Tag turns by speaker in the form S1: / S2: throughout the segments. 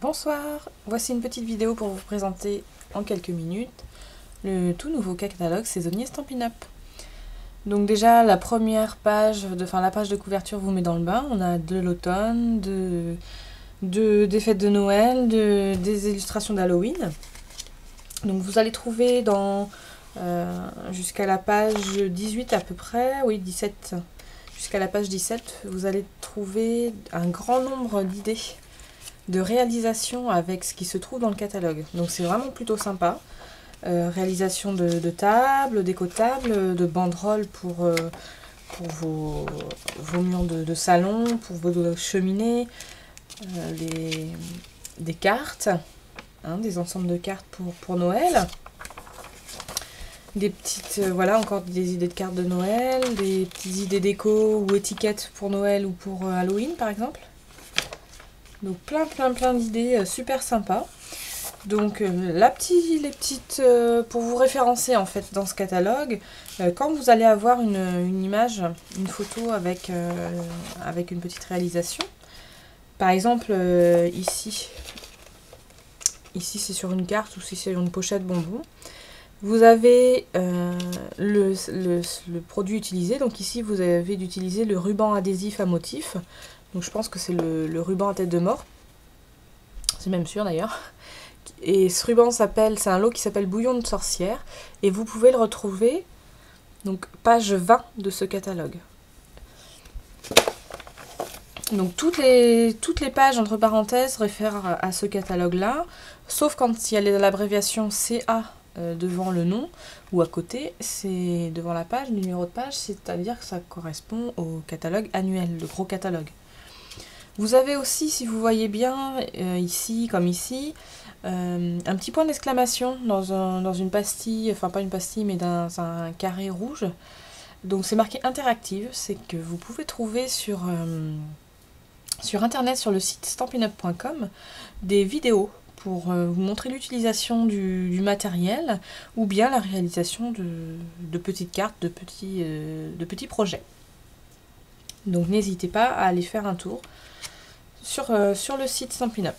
S1: Bonsoir, voici une petite vidéo pour vous présenter en quelques minutes le tout nouveau catalogue saisonnier Stampin' Up. Donc déjà la première page, la page de couverture vous met dans le bain. On a de l'automne, des fêtes de Noël, des illustrations d'Halloween. Donc vous allez trouver jusqu'à la page 18 à peu près, oui 17, jusqu'à la page 17, vous allez trouver un grand nombre d'idées de réalisation avec ce qui se trouve dans le catalogue. Donc c'est vraiment plutôt sympa. Réalisation de tables, déco-tables, de banderoles pour vos murs de salon, pour vos cheminées, des cartes, des ensembles de cartes pour Noël. Des petites, voilà, encore des idées de cartes de Noël, des petites idées déco ou étiquettes pour Noël ou pour Halloween par exemple. Donc plein d'idées super sympas. Donc pour vous référencer en fait dans ce catalogue, quand vous allez avoir une image, une photo avec une petite réalisation, par exemple ici c'est sur une carte ou si c'est sur une pochette bonbon, vous avez le produit utilisé. Donc ici vous avez d'utiliser le ruban adhésif à motif. Donc je pense que c'est le ruban à tête de mort. C'est même sûr d'ailleurs. Et ce ruban c'est un lot qui s'appelle Bouillon de sorcière. Et vous pouvez le retrouver, donc page 20 de ce catalogue. Donc toutes les pages entre parenthèses réfèrent à ce catalogue-là, sauf quand il y a l'abréviation CA devant le nom, ou à côté, c'est devant la page, le numéro de page, c'est-à-dire que ça correspond au catalogue annuel, le gros catalogue. Vous avez aussi, si vous voyez bien, ici comme ici, un petit point d'exclamation dans une pastille, enfin pas une pastille, mais dans un carré rouge. Donc c'est marqué interactive, c'est que vous pouvez trouver sur internet, sur le site stampinup.com, des vidéos pour vous montrer l'utilisation du matériel ou bien la réalisation de petites cartes, de petits projets. Donc n'hésitez pas à aller faire un tour sur le site Stampin' Up.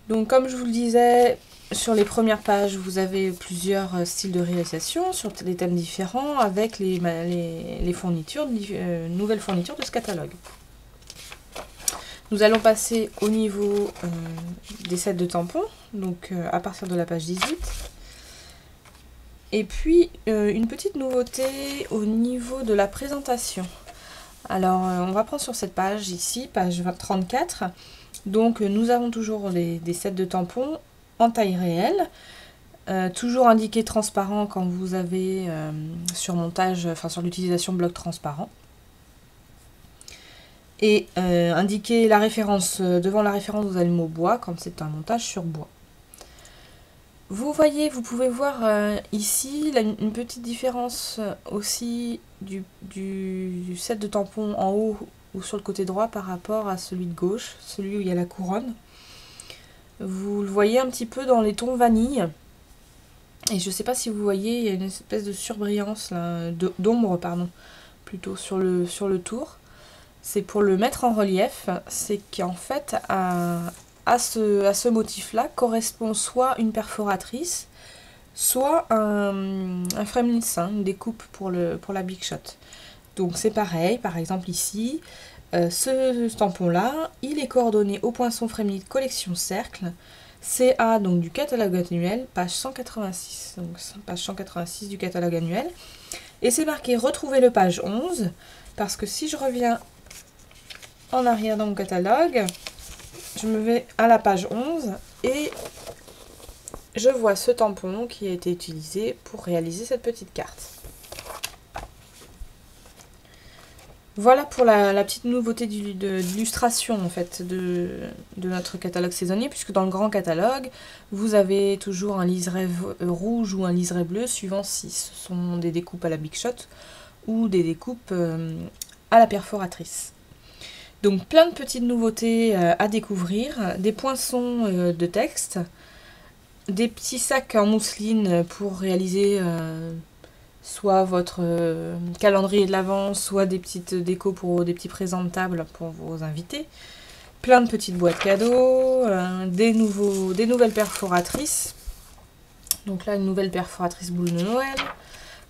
S1: Donc comme je vous le disais, sur les premières pages, vous avez plusieurs styles de réalisation sur des thèmes différents avec les fournitures, nouvelles fournitures de ce catalogue. Nous allons passer au niveau des sets de tampons, donc à partir de la page 18. Et puis une petite nouveauté au niveau de la présentation. Alors on va prendre sur cette page ici, page 34. Donc nous avons toujours des sets de tampons en taille réelle, toujours indiqué transparent quand vous avez sur l'utilisation bloc transparent. Et indiquer la référence, devant la référence vous avez le mot bois quand c'est un montage sur bois. Vous pouvez voir ici une petite différence aussi du set de tampons en haut ou sur le côté droit par rapport à celui de gauche, celui où il y a la couronne. Vous le voyez un petit peu dans les tons vanille. Et je ne sais pas si vous voyez, il y a une espèce de surbrillance, d'ombre, pardon, plutôt sur le tour. C'est pour le mettre en relief, c'est qu'en fait, à ce motif-là correspond soit une perforatrice, soit un framelits, une découpe pour la Big Shot. Donc c'est pareil, par exemple ici, ce tampon-là, il est coordonné au poinçon framelits collection cercle, CA donc du catalogue annuel, page 186, donc page 186 du catalogue annuel. Et c'est marqué retrouver le page 11, parce que si je reviens en arrière dans mon catalogue, je me vais à la page 11 et je vois ce tampon qui a été utilisé pour réaliser cette petite carte. Voilà pour la petite nouveauté d'illustration en fait de notre catalogue saisonnier, puisque dans le grand catalogue, vous avez toujours un liseré rouge ou un liseré bleu, suivant si ce sont des découpes à la Big Shot ou des découpes à la perforatrice. Donc plein de petites nouveautés à découvrir, des poinçons de texte, des petits sacs en mousseline pour réaliser soit votre calendrier de l'Avent, soit des petites décos pour des petits présentables pour vos invités. Plein de petites boîtes cadeaux, des nouvelles perforatrices. Donc là, une nouvelle perforatrice boule de Noël.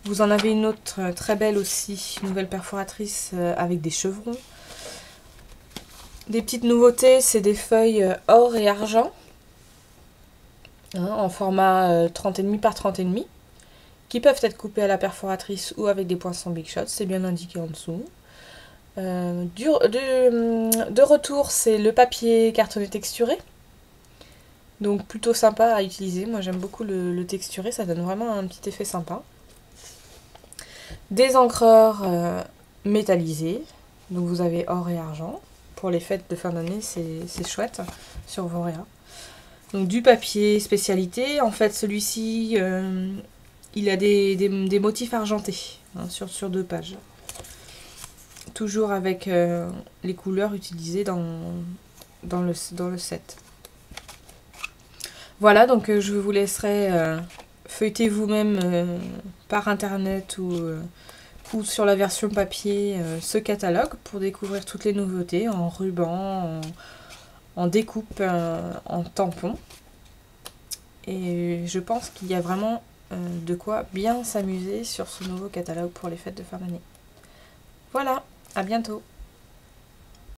S1: Vous en avez une autre très belle aussi, une nouvelle perforatrice avec des chevrons. Des petites nouveautés, c'est des feuilles or et argent, en format 30,5 par 30,5, qui peuvent être coupées à la perforatrice ou avec des poinçons Big Shot, c'est bien indiqué en dessous. De retour, c'est le papier cartonné texturé. Donc plutôt sympa à utiliser. Moi j'aime beaucoup le texturé, ça donne vraiment un petit effet sympa. Des encreurs métallisés. Donc vous avez or et argent. Pour les fêtes de fin d'année, c'est chouette sur vos réas. Donc du papier spécialité. En fait celui-ci, il a des motifs argentés sur 2 pages. Toujours avec les couleurs utilisées dans le set. Voilà, donc je vous laisserai feuilleter vous-même par internet ou sur la version papier ce catalogue pour découvrir toutes les nouveautés en ruban, en découpe, en tampon. Et je pense qu'il y a vraiment de quoi bien s'amuser sur ce nouveau catalogue pour les fêtes de fin d'année. Voilà, à bientôt!